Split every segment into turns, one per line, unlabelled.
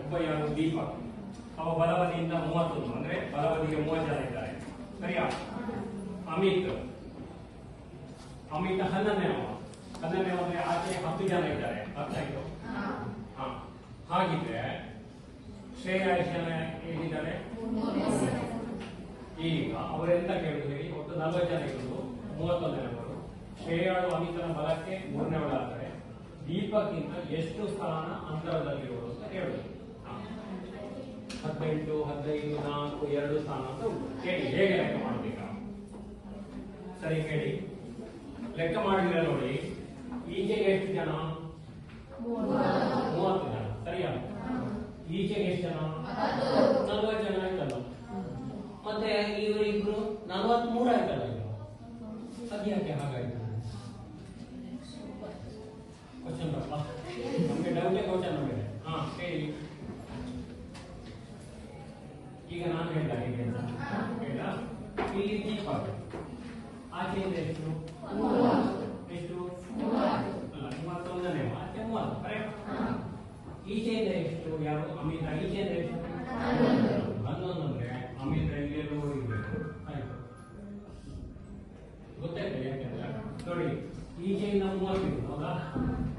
ಒಬ್ಬ ಯಾರು ದೀಪಕ್, ಅವ ಬಲಬದಿಯಿಂದ 31 ಅಂದ್ರೆ ಬಲಬದಿಗೆ 30 ಜನ ಇದ್ದಾರೆ. ಸರಿಯಾ? ಅಮಿತ್ 11ನೇವ ಅಂದ್ರೆ ಆಚೆ 10 ಜನ ಇದ್ದಾರೆ. ಅರ್ಥ ಆಯ್ತು? ಹಾಗಿದ್ರೆ ಶ್ರೇಯ ಎಷ್ಟು ಜನ ಹೇಗಿದ್ದಾರೆ? ಈಗ ಅವರೆಂತ ಕೇಳಿದ್ರಿ? ಒಟ್ಟು 40 ಜನ ಇರುವುದು, 31ನೇವರು. ಶ್ರೇಯಾಳು ಅಮಿತನ ಬಲಕ್ಕೆ 3ನೇವಳಾದರೆ ದೀಪಕ್ಕಿಂತ ಎಷ್ಟು ಸ್ಥಾನ ಅಂತರದಲ್ಲಿರುವುದು ಅಂತ ಹೇಳುದು. 18, 15, 4, 2 ಸ್ಥಾನ ಅಂತ ಉಂಟು. ಕೇಳಿ ಹೇಗೆ ಲೆಕ್ಕ ಮಾಡಬೇಕ? ಸರಿ ಕೇಳಿ, ಲೆಕ್ಕ ಮಾಡಿದ್ರೆ ನೋಡಿ, ಈಚೆಗೆ ಎಷ್ಟು ಜನ? 30 ಜನ. ಸರಿಯಾ? ಈಚೆಗೆ ಎಷ್ಟು ಜನ? 40 ಜನ ಆಯ್ತಲ್ಲ. ಮತ್ತೆ ಇವರಿಬ್ರು 43 ಆಯ್ತಲ್ಲ. ಅದ್ಯಾಕೆ ಹಾಗಾಯ್ತು? ಕ್ವಶನ್ ಬರಲ್ಲ ನಮಗೆ, ಡೌಟೇ ಕ್ವಶನ್ ನಮಗೆ. ಹೇಳಿ. ಈಗ ನಾನು ಹೇಳ್ತಾ ಹೇಳಿ ಹೇಳ. ಇಲ್ಲಿ ದೀಪಕ್ ಆಚೆಯಿಂದ ಎಷ್ಟು? ಎಷ್ಟು? ಅಲ್ಲ, 31ನೇ ಆಚೆ 30. ಕರೆಕ್ಟ್. ಈಚೆಯಿಂದ ಎಷ್ಟು? ಯಾರು? ಅಮಿತ. ಈಚೆಯಿಂದ ಎಷ್ಟು? 11 ಅಂದ್ರೆ ಅಮಿತ ಇಲ್ಲೆಲ್ಲೋ ಇರಬೇಕು. ಆಯ್ತು, ಗೊತ್ತಾಯ್ತು ಯಾಕೆಂದ್ರೆ ನೋಡಿ, ಈಚೆಯಿಂದ 30 ಇದೆ ಹೌದಾ?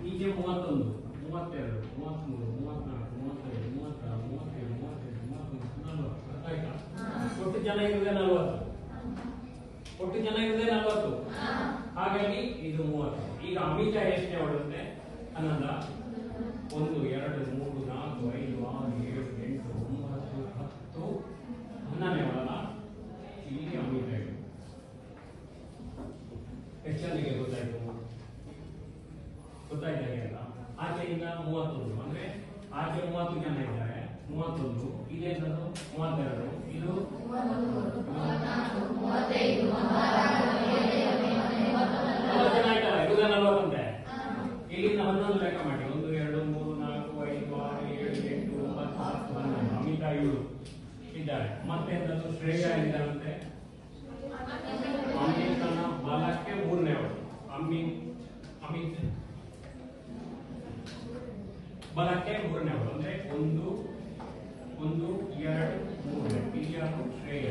ಈಚೆ 31, 32, 33, 34, 35, 36, 37, 38, 39, 40. ಆಯ್ತಾ? ಒಟ್ಟು ಜನ ಇರುವುದೇ 40. ಒಟ್ಟು ಜನ ಇರುವುದೇ 40. ಹಾಗಾಗಿ ಇದು 30. ಈಗ ಅಮಿತ ಎಷ್ಟೇ ಹೊಡುತ್ತೆ? 11, 1, 2, 3, 4, 5, 6, 7, 8, 9, 10, 11ನೇ ಒಳಗ ಇಲ್ಲಿ ಅಮಿತ ಇದೆ. ಎಷ್ಟು ಜನರಿಗೆ ಗೊತ್ತಾಯ್ತು? ಗೊತ್ತಾಯ್ತಾ ಇಲ್ಲ? ಆಚೆಯಿಂದ 31 ಅಂದ್ರೆ ಆಚೆ 30 ಜನ ಇದ್ದಾರೆ. 31 ಇದೇನದು? 32. ಇದು 40 ಜನ ಆಯ್ತಲ್ಲ. ಇದು 40 ಅಂತೆ. ಇಲ್ಲಿಂದ 11 ಲೆಕ್ಕ ಮಾಡಿ. 1, 2, 3, 4, 5, 6, 7, 8, 9, 10, 11. ಅಮಿತ 7 ಇದ್ದಾರೆ. ಮತ್ತೆ ಎಂತದ್ದು? ಶ್ರೇಯ ಇದ್ದಾರಂತೆ. ಅಮಿತನ ಬಲಕ್ಕೆ 3ನೇವಳು. ಅಮಿತ್ ಬಲಕ್ಕೆ 3ನೇವಳು ಅಂದ್ರೆ 1, 2, 3. ಇಲ್ಲಿ ಯಾರು? ಶ್ರೇಯ.